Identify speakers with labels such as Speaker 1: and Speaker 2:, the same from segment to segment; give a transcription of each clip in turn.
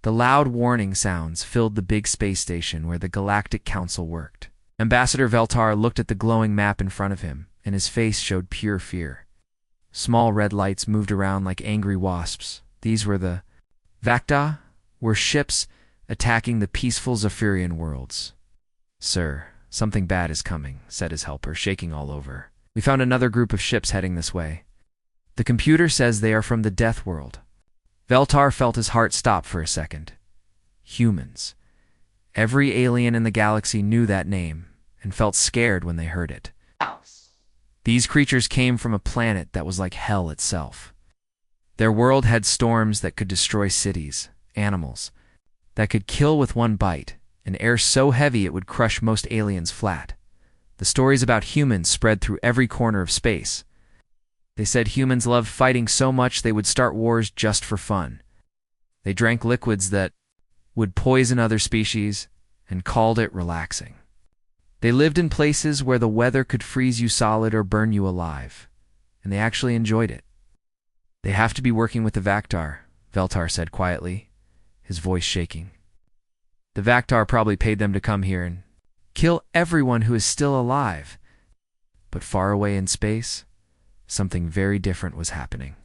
Speaker 1: The loud warning sounds filled the big space station where the Galactic Council worked. Ambassador Veltar looked at the glowing map in front of him, and his face showed pure fear. Small red lights moved around like angry wasps. These were the Vacta, were ships attacking the peaceful Zephyrian worlds. "Sir, something bad is coming," said his helper, shaking all over. "We found another group of ships heading this way. The computer says they are from the Deathworld." Veltar felt his heart stop for a second. Humans. Every alien in the galaxy knew that name and felt scared when they heard it. These creatures came from a planet that was like hell itself. Their world had storms that could destroy cities, animals that could kill with one bite, and air so heavy it would crush most aliens flat. The stories about humans spread through every corner of space. They said humans loved fighting so much they would start wars just for fun. They drank liquids that would poison other species and called it relaxing. They lived in places where the weather could freeze you solid or burn you alive, and they actually enjoyed it. "They have to be working with the Vactar," Veltar said quietly, his voice shaking. "The Vactar probably paid them to come here and kill everyone who is still alive." But far away in space, something very different was happening.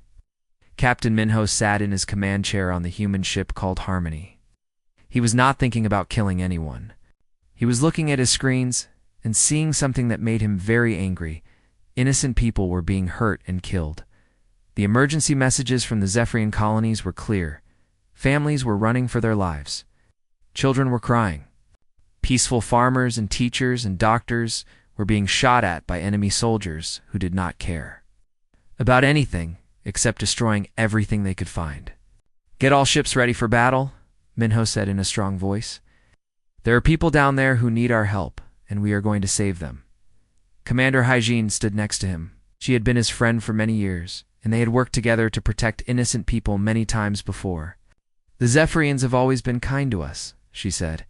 Speaker 1: Captain Minho sat in his command chair on the human ship called Harmony. He was not thinking about killing anyone. He was looking at his screens and seeing something that made him very angry. Innocent people were being hurt and killed. The emergency messages from the Zephyrian colonies were clear. Families were running for their lives. Children were crying. Peaceful farmers and teachers and doctors were being shot at by enemy soldiers who did not care about anything except destroying everything they could find. "Get all ships ready for battle," Minho said in a strong voice. "There are people down there who need our help, and we are going to save them." Commander Hygiene stood next to him. She had been his friend for many years, and they had worked together to protect innocent people many times before. "The Zephyrians have always been kind to us," she said.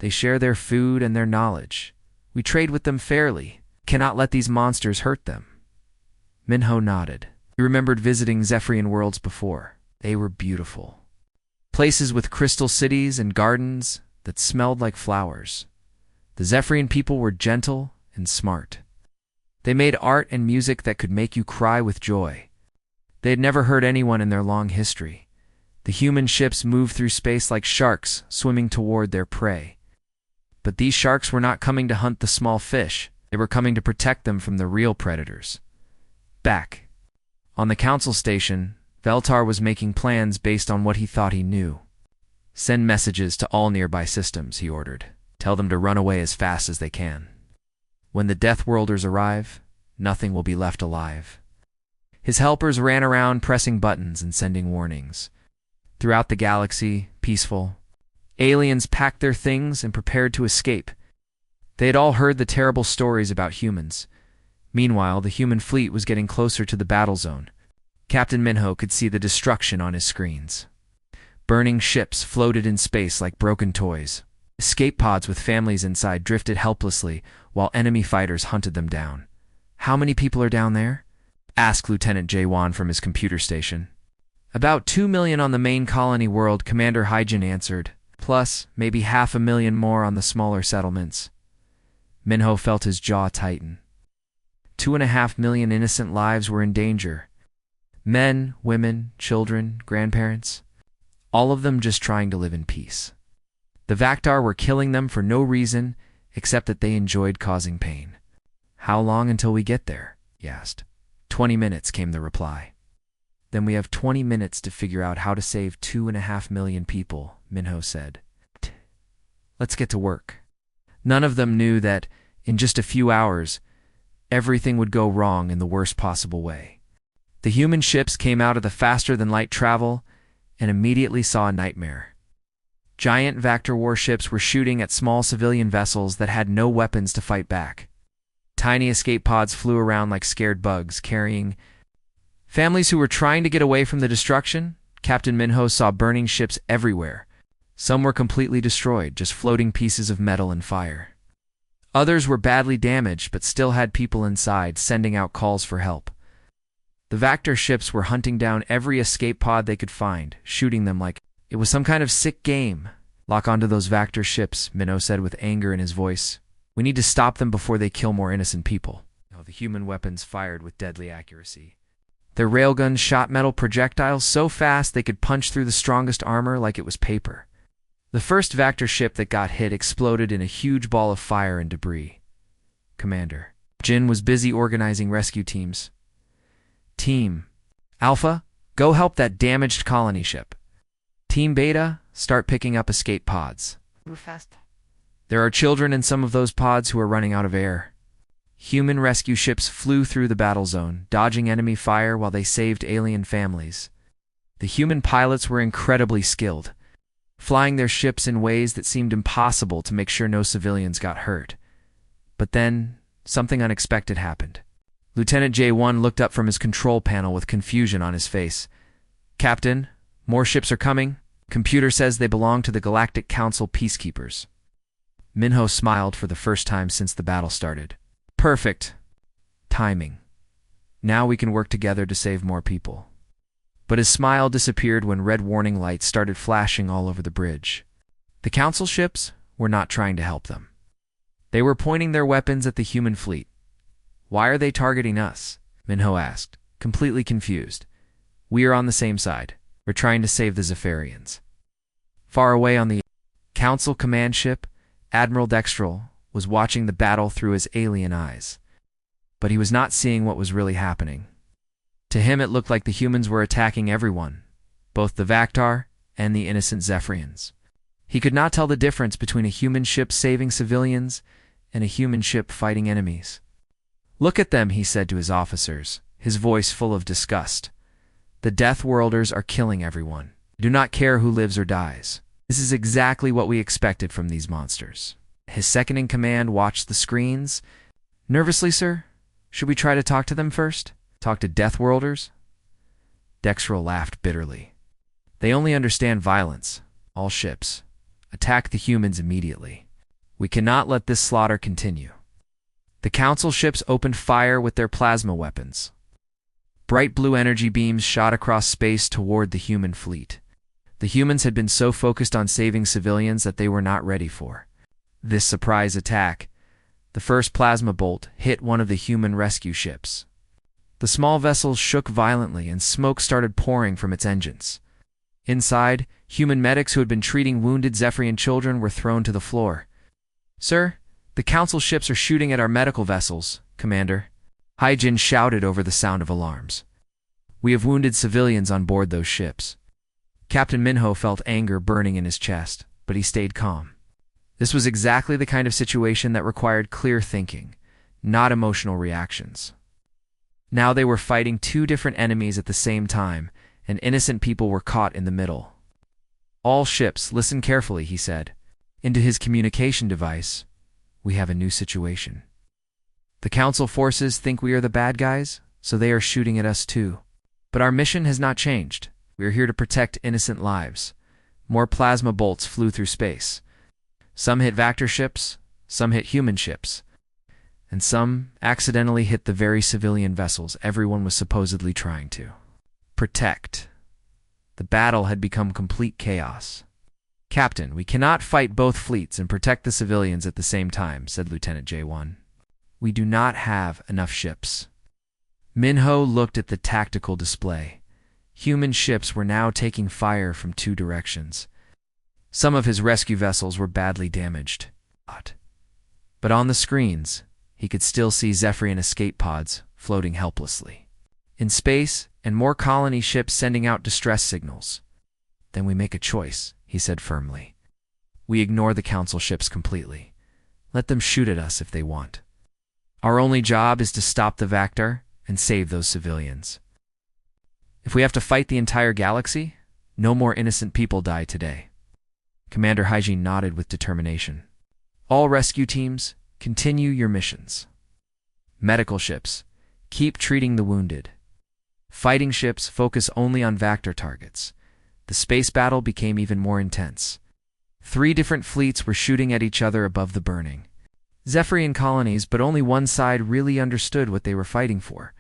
Speaker 1: "They share their food and their knowledge. We trade with them fairly. Cannot let these monsters hurt them." Minho nodded. He remembered visiting Zephyrian worlds before. They were beautiful. Places with crystal cities and gardens that smelled like flowers. The Zephyrian people were gentle and smart. They made art and music that could make you cry with joy. They had never hurt anyone in their long history. The human ships moved through space like sharks swimming toward their prey. But these sharks were not coming to hunt the small fish. They were coming to protect them from the real predators. Back on the council station, Veltar was making plans based on what he thought he knew. "Send messages to all nearby systems," he ordered. "Tell them to run away as fast as they can. When the Deathworlders arrive, nothing will be left alive." His helpers ran around pressing buttons and sending warnings. Throughout the galaxy, peaceful, aliens packed their things and prepared to escape. They had all heard the terrible stories about humans. Meanwhile, the human fleet was getting closer to the battle zone. Captain Minho could see the destruction on his screens. Burning ships floated in space like broken toys. Escape pods with families inside drifted helplessly while enemy fighters hunted them down. "How many people are down there?" asked Lieutenant Jawan from his computer station. "About 2 million on the main colony world," Commander Hygiene answered, "plus maybe 500,000 more on the smaller settlements." Minho felt his jaw tighten. 2.5 million innocent lives were in danger. Men, women, children, grandparents. All of them just trying to live in peace. The Vactar were killing them for no reason except that they enjoyed causing pain. "How long until we get there?" he asked. 20 minutes, came the reply. "Then we have 20 minutes to figure out how to save 2.5 million people," Minho said. "Let's get to work." None of them knew that, in just a few hours, everything would go wrong in the worst possible way. The human ships came out of the faster-than-light travel and immediately saw a nightmare. Giant Vactor warships were shooting at small civilian vessels that had no weapons to fight back. Tiny escape pods flew around like scared bugs, carrying families who were trying to get away from the destruction. Captain Minho saw burning ships everywhere. Some were completely destroyed, just floating pieces of metal and fire. Others were badly damaged but still had people inside, sending out calls for help. The Vactor ships were hunting down every escape pod they could find, shooting them like It was some kind of sick game. Lock onto those Vector ships, Minho said with anger in his voice. We need to stop them before they kill more innocent people. The human weapons fired with deadly accuracy. Their railguns shot metal projectiles so fast they could punch through the strongest armor like it was paper. The first Vector ship that got hit exploded in a huge ball of fire and debris. Commander Jin was busy organizing rescue teams. Team Alpha, go help that damaged colony ship. Team Beta, start picking up escape pods.
Speaker 2: Move fast.
Speaker 1: There are children in some of those pods who are running out of air. Human rescue ships flew through the battle zone, dodging enemy fire while they saved alien families. The human pilots were incredibly skilled, flying their ships in ways that seemed impossible to make sure no civilians got hurt. But then, something unexpected happened. Lieutenant J1 looked up from his control panel with confusion on his face. Captain, more ships are coming. Computer says they belong to the Galactic Council Peacekeepers. Minho smiled for the first time since the battle started. Perfect timing. Now we can work together to save more people. But his smile disappeared when red warning lights started flashing all over the bridge. The council ships were not trying to help them. They were pointing their weapons at the human fleet. Why are they targeting us? Minho asked, completely confused. We are on the same side. We're trying to save the Zephyrians. Far away on the council command ship, Admiral Dextrol was watching the battle through his alien eyes. But he was not seeing what was really happening. To him it looked like the humans were attacking everyone, both the Vector and the innocent Zephyrians. He could not tell the difference between a human ship saving civilians and a human ship fighting enemies. Look at them, he said to his officers, his voice full of disgust. The Deathworlders are killing everyone. They do not care who lives or dies. This is exactly what we expected from these monsters. His second-in-command watched the screens. Nervously, sir? Should we try to talk to them first? Talk to Deathworlders? Dextrol laughed bitterly. They only understand violence. All ships. Attack the humans immediately. We cannot let this slaughter continue. The council ships opened fire with their plasma weapons. Bright blue energy beams shot across space toward the human fleet. The humans had been so focused on saving civilians that they were not ready for this surprise attack. The first plasma bolt hit one of the human rescue ships. The small vessel shook violently and smoke started pouring from its engines. Inside, human medics who had been treating wounded Zephyrian children were thrown to the floor. Sir, the council ships are shooting at our medical vessels, Commander. Hyjin shouted over the sound of alarms. We have wounded civilians on board those ships. Captain Minho felt anger burning in his chest, but he stayed calm. This was exactly the kind of situation that required clear thinking, not emotional reactions. Now they were fighting two different enemies at the same time, and innocent people were caught in the middle. All ships, listen carefully, he said. Into his communication device, we have a new situation. The council forces think we are the bad guys, so they are shooting at us too. But our mission has not changed. We are here to protect innocent lives. More plasma bolts flew through space. Some hit Vector ships, some hit human ships, and some accidentally hit the very civilian vessels everyone was supposedly trying to protect. The battle had become complete chaos. Captain, we cannot fight both fleets and protect the civilians at the same time, said Lieutenant J1. We do not have enough ships. Minho looked at the tactical display. Human ships were now taking fire from two directions. Some of his rescue vessels were badly damaged. But on the screens, he could still see Zephyrian escape pods floating helplessly in space, and more colony ships sending out distress signals. Then we make a choice, he said firmly. We ignore the council ships completely. Let them shoot at us if they want. Our only job is to stop the Vector and save those civilians. If we have to fight the entire galaxy, no more innocent people die today. Commander Hyjin nodded with determination. All rescue teams, continue your missions. Medical ships, keep treating the wounded. Fighting ships focus only on Vector targets. The space battle became even more intense. 3 different fleets were shooting at each other above the burning Zephyrian colonies, but only one side really understood what they were fighting for.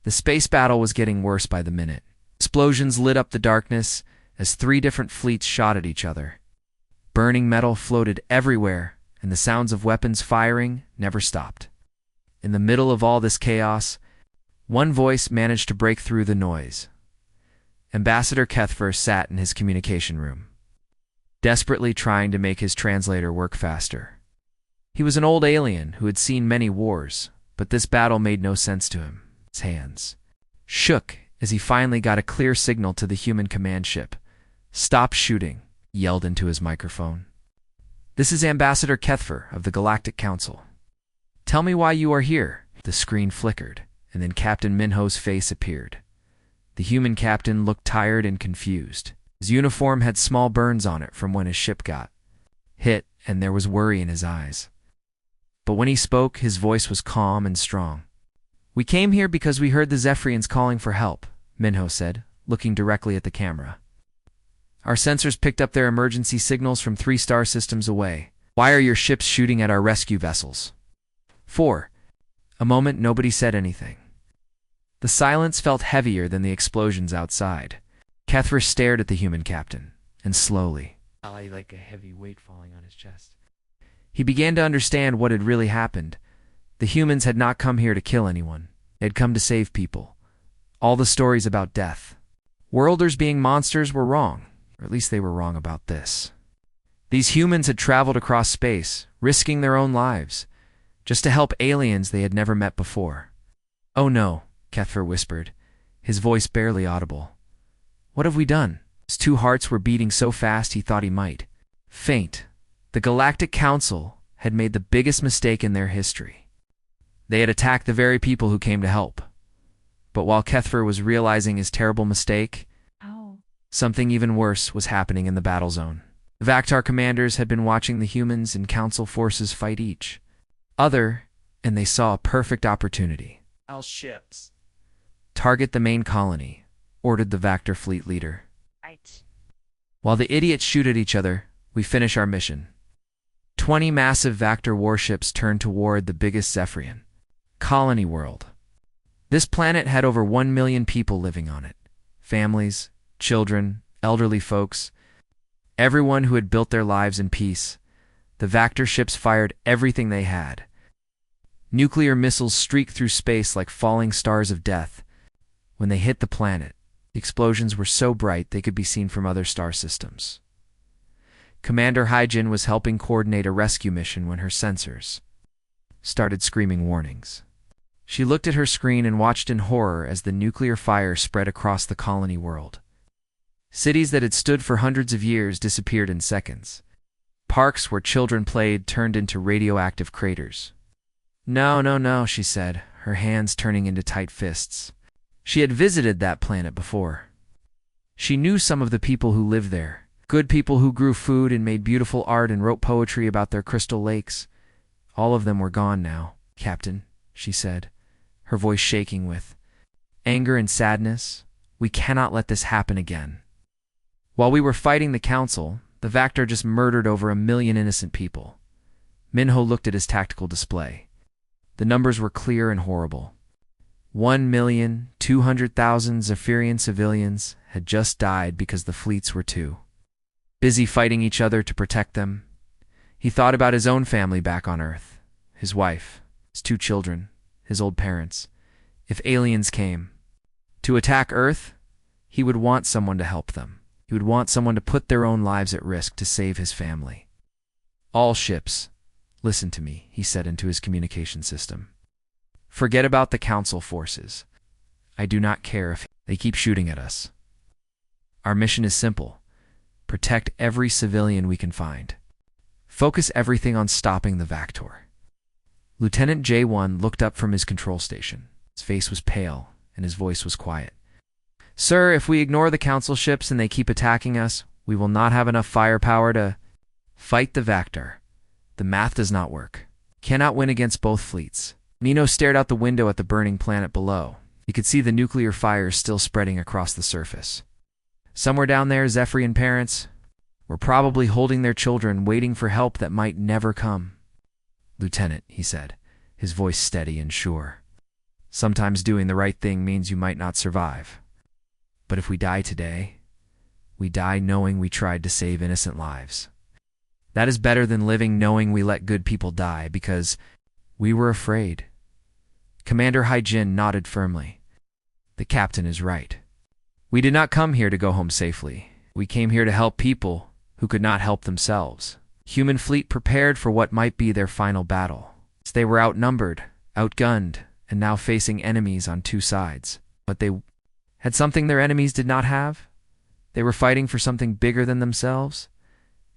Speaker 1: The space battle was getting worse by the minute. Explosions lit up the darkness, as 3 different fleets shot at each other. Burning metal floated everywhere, and the sounds of weapons firing never stopped. In the middle of all this chaos, one voice managed to break through the noise. Ambassador Kethver sat in his communication room, desperately trying to make his translator work faster. He was an old alien who had seen many wars, but this battle made no sense to him. His hands shook as he finally got a clear signal to the human command ship. "Stop shooting," he yelled into his microphone. "This is Ambassador Kethver of the Galactic Council. Tell me why you are here." The screen flickered, and then Captain Minho's face appeared. The human captain looked tired and confused. His uniform had small burns on it from when his ship got hit, and there was worry in his eyes. But when he spoke, his voice was calm and strong. "We came here because we heard the Zephyrians calling for help," Minho said, looking directly at the camera. "Our sensors picked up their emergency signals from 3 star systems away. Why are your ships shooting at our rescue vessels?" For a moment, nobody said anything. The silence felt heavier than the explosions outside. Kethver stared at the human captain, and slowly, like a heavy weight falling on his chest, he began to understand what had really happened. The humans had not come here to kill anyone. They had come to save people. All the stories about death, worlders being monsters, were wrong, or at least they were wrong about this. These humans had traveled across space, risking their own lives, just to help aliens they had never met before. "Oh no," Kethver whispered, his voice barely audible. "What have we done?" His 2 hearts were beating so fast he thought he might faint. The Galactic Council had made the biggest mistake in their history. They had attacked the very people who came to help. But while Kethver was realizing his terrible mistake, something even worse was happening in the battle zone. The Vactar commanders had been watching the humans and Council forces fight each other, and they saw a perfect opportunity.
Speaker 2: "All ships.
Speaker 1: Target the main colony," ordered the Vactar fleet leader.
Speaker 2: Right.
Speaker 1: "While the idiots shoot at each other, we finish our mission." 20 massive Vactar warships turned toward the biggest Zephyrian colony world. This planet had over 1 million people living on it. Families, children, elderly folks, everyone who had built their lives in peace. The Vactar ships fired everything they had. Nuclear missiles streaked through space like falling stars of death. When they hit the planet, the explosions were so bright they could be seen from other star systems. Commander Hyjin was helping coordinate a rescue mission when her sensors started screaming warnings. She looked at her screen and watched in horror as the nuclear fire spread across the colony world. Cities that had stood for hundreds of years disappeared in seconds. Parks where children played turned into radioactive craters. "No, no, no," she said, her hands turning into tight fists. She had visited that planet before. She knew some of the people who lived there. Good people who grew food and made beautiful art and wrote poetry about their crystal lakes. All of them were gone now, Captain, she said, her voice shaking with anger and sadness. "We cannot let this happen again. While we were fighting the Council, the Vactar just murdered over 1 million innocent people." Minho looked at his tactical display. The numbers were clear and horrible. 1,200,000 Zephyrian civilians had just died because the fleets were too busy fighting each other to protect them. He thought about his own family back on Earth, his wife, his 2 children, his old parents. If aliens came to attack Earth, he would want someone to help them. He would want someone to put their own lives at risk to save his family. "All ships, listen to me," he said into his communication system. "Forget about the Council forces. I do not care if they keep shooting at us. Our mission is simple. Protect every civilian we can find. Focus everything on stopping the Vactar." Lieutenant J1 looked up from his control station. His face was pale, and his voice was quiet. "Sir, if we ignore the Council ships and they keep attacking us, we will not have enough firepower to fight the Vactar. The math does not work. Cannot win against both fleets." Minho stared out the window at the burning planet below. He could see the nuclear fires still spreading across the surface. Somewhere down there, Zephyrian parents were probably holding their children, waiting for help that might never come. "Lieutenant," he said, his voice steady and sure. "Sometimes doing the right thing means you might not survive. But if we die today, we die knowing we tried to save innocent lives. That is better than living knowing we let good people die because we were afraid. Commander Hyjin nodded firmly. The captain is right. We did not come here to go home safely. We came here to help people who could not help themselves. Human fleet prepared for what might be their final battle. They were outnumbered, outgunned, and now facing enemies on two sides. But they had something their enemies did not have. They were fighting for something bigger than themselves.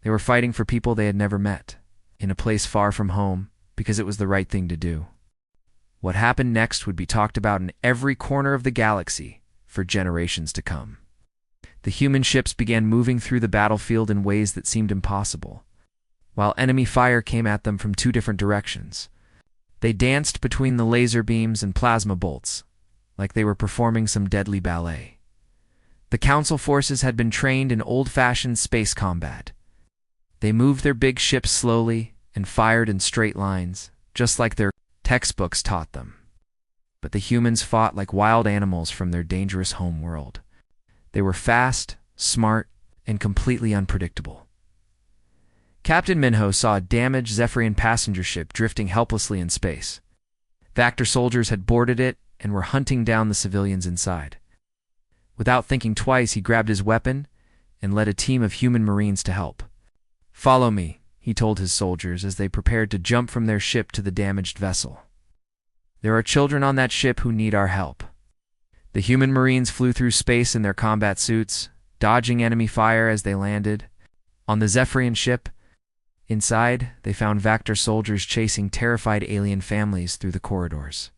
Speaker 1: They were fighting for people they had never met, in a place far from home, because it was the right thing to do. What happened next would be talked about in every corner of the galaxy for generations to come. The human ships began moving through the battlefield in ways that seemed impossible, while enemy fire came at them from two different directions. They danced between the laser beams and plasma bolts, like they were performing some deadly ballet. The Council forces had been trained in old-fashioned space combat. They moved their big ships slowly and fired in straight lines, just like their textbooks taught them. But the humans fought like wild animals from their dangerous home world. They were fast, smart, and completely unpredictable. Captain Minho saw a damaged Zephyrian passenger ship drifting helplessly in space. Vector soldiers had boarded it and were hunting down the civilians inside. Without thinking twice, he grabbed his weapon and led a team of human marines to help. "Follow me," he told his soldiers as they prepared to jump from their ship to the damaged vessel. "There are children on that ship who need our help." The human marines flew through space in their combat suits, dodging enemy fire as they landed. On the Zephyrian ship, inside, they found Vector soldiers chasing terrified alien families through the corridors.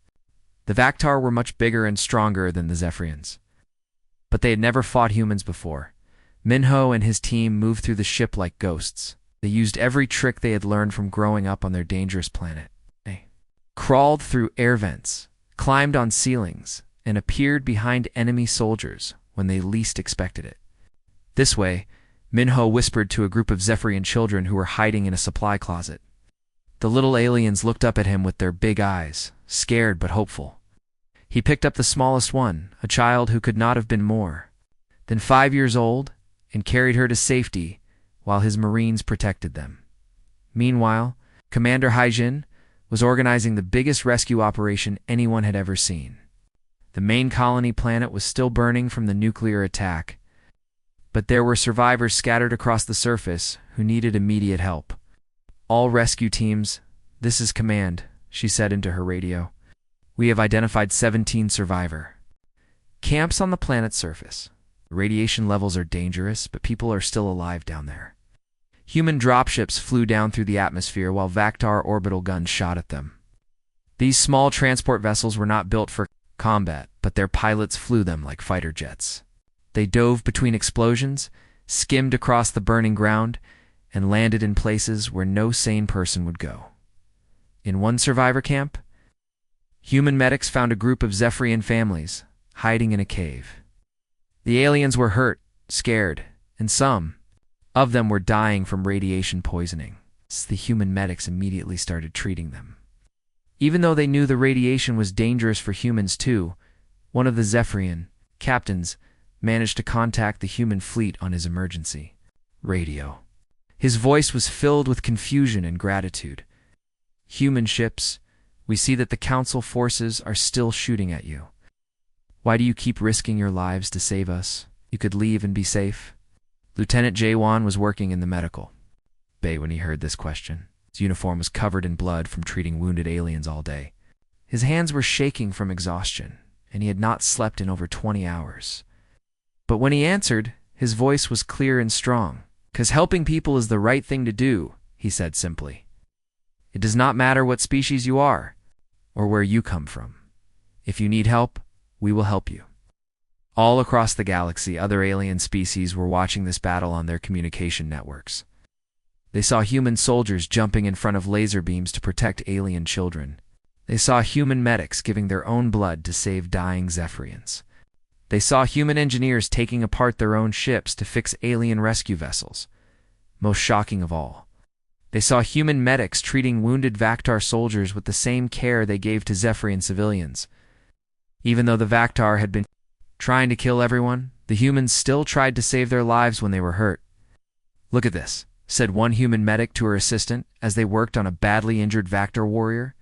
Speaker 1: The Vector were much bigger and stronger than the Zephyrians, but they had never fought humans before. Minho and his team moved through the ship like ghosts. They used every trick they had learned from growing up on their dangerous planet. They crawled through air vents, climbed on ceilings, and appeared behind enemy soldiers when they least expected it. This way, Minho whispered to a group of Zephyrian children who were hiding in a supply closet. The little aliens looked up at him with their big eyes, scared but hopeful. He picked up the smallest one, a child who could not have been more than 5 years old, and carried her to safety while his marines protected them. Meanwhile, Commander Hyjin was organizing the biggest rescue operation anyone had ever seen. The main colony planet was still burning from the nuclear attack, but there were survivors scattered across the surface who needed immediate help. "All rescue teams, this is command," she said into her radio. "We have identified 17 survivor camps on the planet's surface. Radiation levels are dangerous, but people are still alive down there." Human dropships flew down through the atmosphere while Vector orbital guns shot at them. These small transport vessels were not built for combat, but their pilots flew them like fighter jets. They dove between explosions, skimmed across the burning ground, and landed in places where no sane person would go. In one survivor camp, human medics found a group of Zephyrian families hiding in a cave. The aliens were hurt, scared, and some of them were dying from radiation poisoning. The human medics immediately started treating them. Even though they knew the radiation was dangerous for humans too, one of the Zephyrian captains managed to contact the human fleet on his emergency radio. His voice was filled with confusion and gratitude. "Human ships, we see that the Council forces are still shooting at you. Why do you keep risking your lives to save us? You could leave and be safe." Lieutenant Jaewon was working in the medical bay when he heard this question. His uniform was covered in blood from treating wounded aliens all day. His hands were shaking from exhaustion, and he had not slept in over 20 hours. But when he answered, his voice was clear and strong. "'Cause helping people is the right thing to do," he said simply. "It does not matter what species you are, or where you come from. If you need help, we will help you." All across the galaxy, other alien species were watching this battle on their communication networks. They saw human soldiers jumping in front of laser beams to protect alien children. They saw human medics giving their own blood to save dying Zephyrians. They saw human engineers taking apart their own ships to fix alien rescue vessels. Most shocking of all, they saw human medics treating wounded Vector soldiers with the same care they gave to Zephyrian civilians. Even though the Vector had been trying to kill everyone, The humans still tried to save their lives when they were hurt. "Look at this," said one human medic to her assistant as they worked on a badly injured Vector warrior.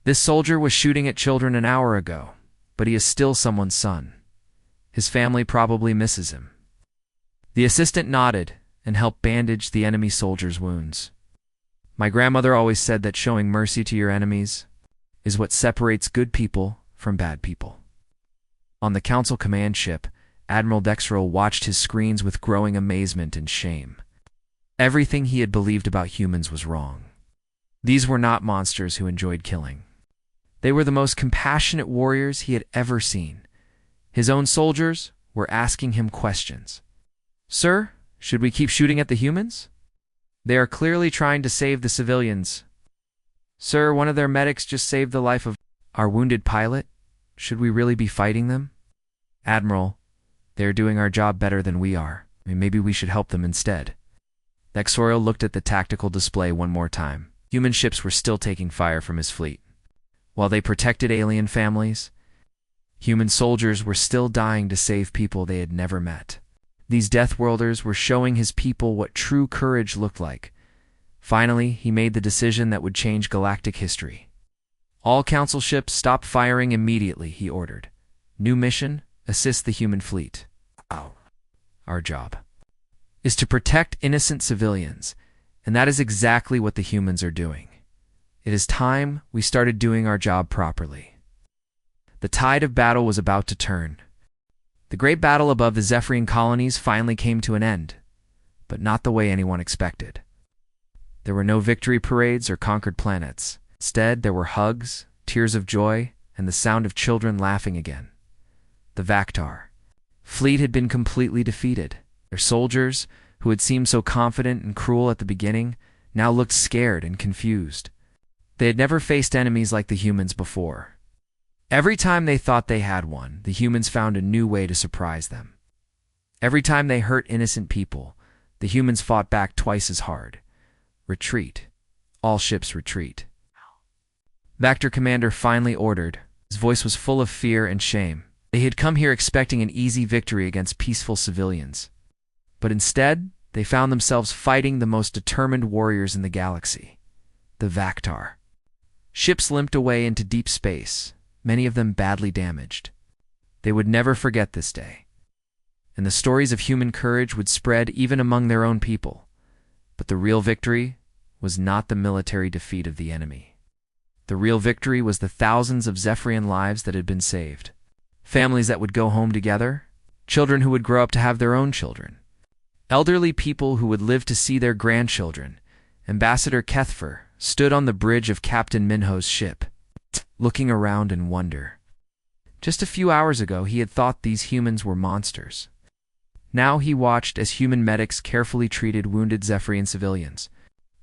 Speaker 1: "This soldier was shooting at children an hour ago, but he is still someone's son. His family probably misses him." The assistant nodded and helped bandage the enemy soldier's wounds. "My grandmother always said that showing mercy to your enemies is what separates good people from bad people." On the Council command ship, Admiral Dexrel watched his screens with growing amazement and shame. Everything he had believed about humans was wrong. These were not monsters who enjoyed killing. They were the most compassionate warriors he had ever seen. His own soldiers were asking him questions. "Sir, should we keep shooting at the humans? They are clearly trying to save the civilians." "Sir, one of their medics just saved the life of our wounded pilot. Should we really be fighting them?" "Admiral, they are doing our job better than we are. Maybe we should help them instead." Dexrel looked at the tactical display one more time. Human ships were still taking fire from his fleet. While they protected alien families, human soldiers were still dying to save people they had never met. These Deathworlders were showing his people what true courage looked like. Finally, he made the decision that would change galactic history. "All Council ships stop firing immediately," he ordered. "New mission, assist the human fleet. Our job is to protect innocent civilians, and that is exactly what the humans are doing. It is time we started doing our job properly." The tide of battle was about to turn. The great battle above the Zephyrian colonies finally came to an end, but not the way anyone expected. There were no victory parades or conquered planets. Instead, there were hugs, tears of joy, and the sound of children laughing again. The Vector fleet had been completely defeated. Their soldiers, who had seemed so confident and cruel at the beginning, now looked scared and confused. They had never faced enemies like the humans before. Every time they thought they had one, the humans found a new way to surprise them. Every time they hurt innocent people, the humans fought back twice as hard. "Retreat. All ships retreat." Vector Commander finally ordered. His voice was full of fear and shame. They had come here expecting an easy victory against peaceful civilians. But instead, they found themselves fighting the most determined warriors in the galaxy, the Vector. Ships limped away into deep space, many of them badly damaged. They would never forget this day. And the stories of human courage would spread even among their own people. But the real victory was not the military defeat of the enemy. The real victory was the thousands of Zephyrian lives that had been saved. Families that would go home together, children who would grow up to have their own children, elderly people who would live to see their grandchildren. Ambassador Kethfer stood on the bridge of Captain Minho's ship, looking around in wonder. Just a few hours ago, he had thought these humans were monsters. Now he watched as human medics carefully treated wounded Zephyrian civilians.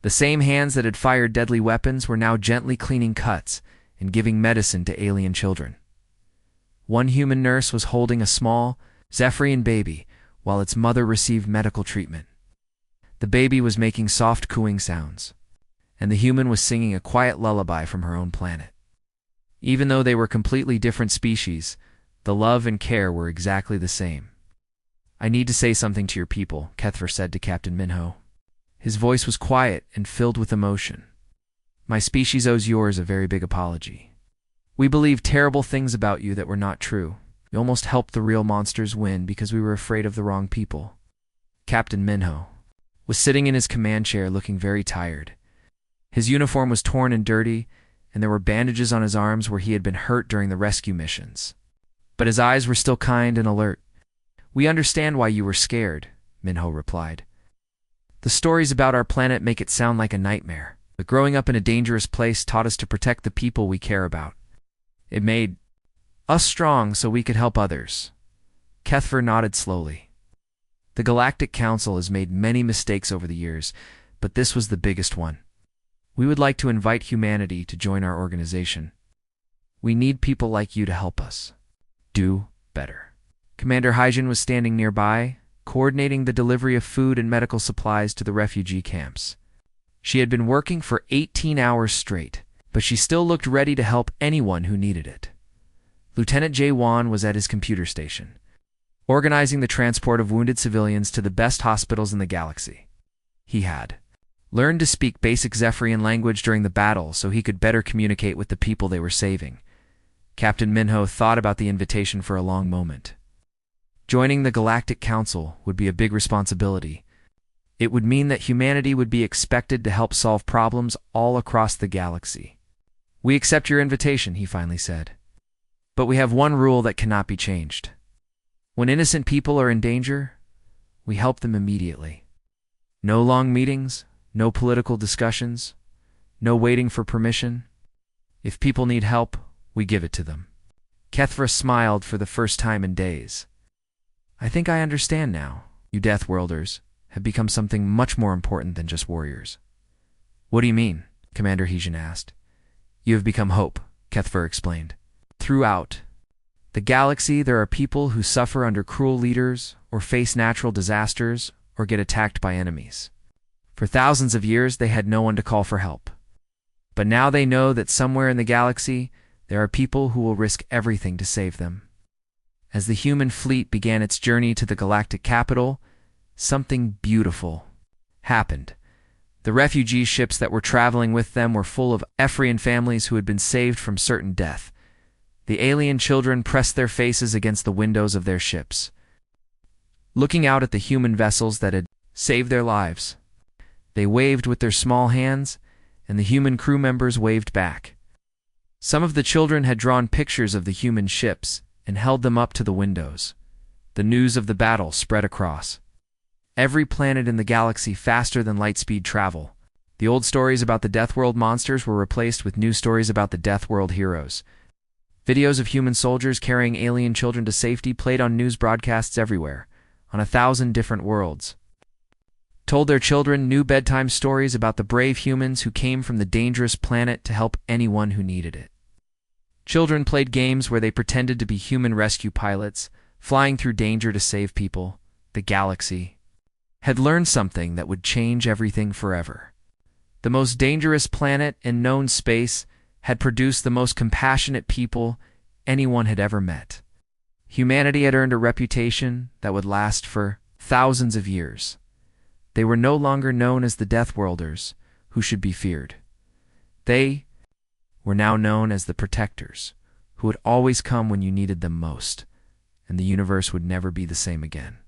Speaker 1: The same hands that had fired deadly weapons were now gently cleaning cuts and giving medicine to alien children. One human nurse was holding a small Zephyrian baby while its mother received medical treatment. The baby was making soft cooing sounds, and the human was singing a quiet lullaby from her own planet. Even though they were completely different species, the love and care were exactly the same. "I need to say something to your people," Kethfer said to Captain Minho. His voice was quiet and filled with emotion. "My species owes yours a very big apology. We believed terrible things about you that were not true. We almost helped the real monsters win because we were afraid of the wrong people." Captain Minho was sitting in his command chair looking very tired. His uniform was torn and dirty, and there were bandages on his arms where he had been hurt during the rescue missions. But his eyes were still kind and alert. "We understand why you were scared," Minho replied. "The stories about our planet make it sound like a nightmare, but growing up in a dangerous place taught us to protect the people we care about. It made us strong so we could help others." Kethfer nodded slowly. "The Galactic Council has made many mistakes over the years, but this was the biggest one. We would like to invite humanity to join our organization. We need people like you to help us do better." Commander Hyjin was standing nearby, coordinating the delivery of food and medical supplies to the refugee camps. She had been working for 18 hours straight, but she still looked ready to help anyone who needed it. Lieutenant Jae-won was at his computer station. organizing the transport of wounded civilians to the best hospitals in the galaxy. He had learned to speak basic Zephyrian language during the battle so he could better communicate with the people they were saving. Captain Minho thought about the invitation for a long moment. Joining the Galactic Council would be a big responsibility. It would mean that humanity would be expected to help solve problems all across the galaxy. "We accept your invitation," he finally said. "But we have one rule that cannot be changed. When innocent people are in danger, we help them immediately. No long meetings, no political discussions, no waiting for permission. If people need help, we give it to them." Kethra smiled for the first time in days. "I think I understand now. You Deathworlders have become something much more important than just warriors." "What do you mean?" Commander Hesian asked. "You have become hope," Kethra explained. "Throughout the galaxy, there are people who suffer under cruel leaders, or face natural disasters, or get attacked by enemies. For thousands of years, they had no one to call for help. But now they know that somewhere in the galaxy, there are people who will risk everything to save them." As the human fleet began its journey to the galactic capital, something beautiful happened. The refugee ships that were traveling with them were full of Ephrian families who had been saved from certain death. The alien children pressed their faces against the windows of their ships, looking out at the human vessels that had saved their lives. They waved with their small hands, and the human crew members waved back. Some of the children had drawn pictures of the human ships and held them up to the windows. The news of the battle spread across every planet in the galaxy faster than light-speed travel. The old stories about the Deathworld monsters were replaced with new stories about the Deathworld heroes. Videos of human soldiers carrying alien children to safety played on news broadcasts everywhere, on 1,000 different worlds. Told their children new bedtime stories about the brave humans who came from the dangerous planet to help anyone who needed it. Children played games where they pretended to be human rescue pilots, flying through danger to save people. The galaxy had learned something that would change everything forever. The most dangerous planet in known space had produced the most compassionate people anyone had ever met. Humanity had earned a reputation that would last for thousands of years. They were no longer known as the Deathworlders, who should be feared. They were now known as the Protectors, who would always come when you needed them most, and the universe would never be the same again.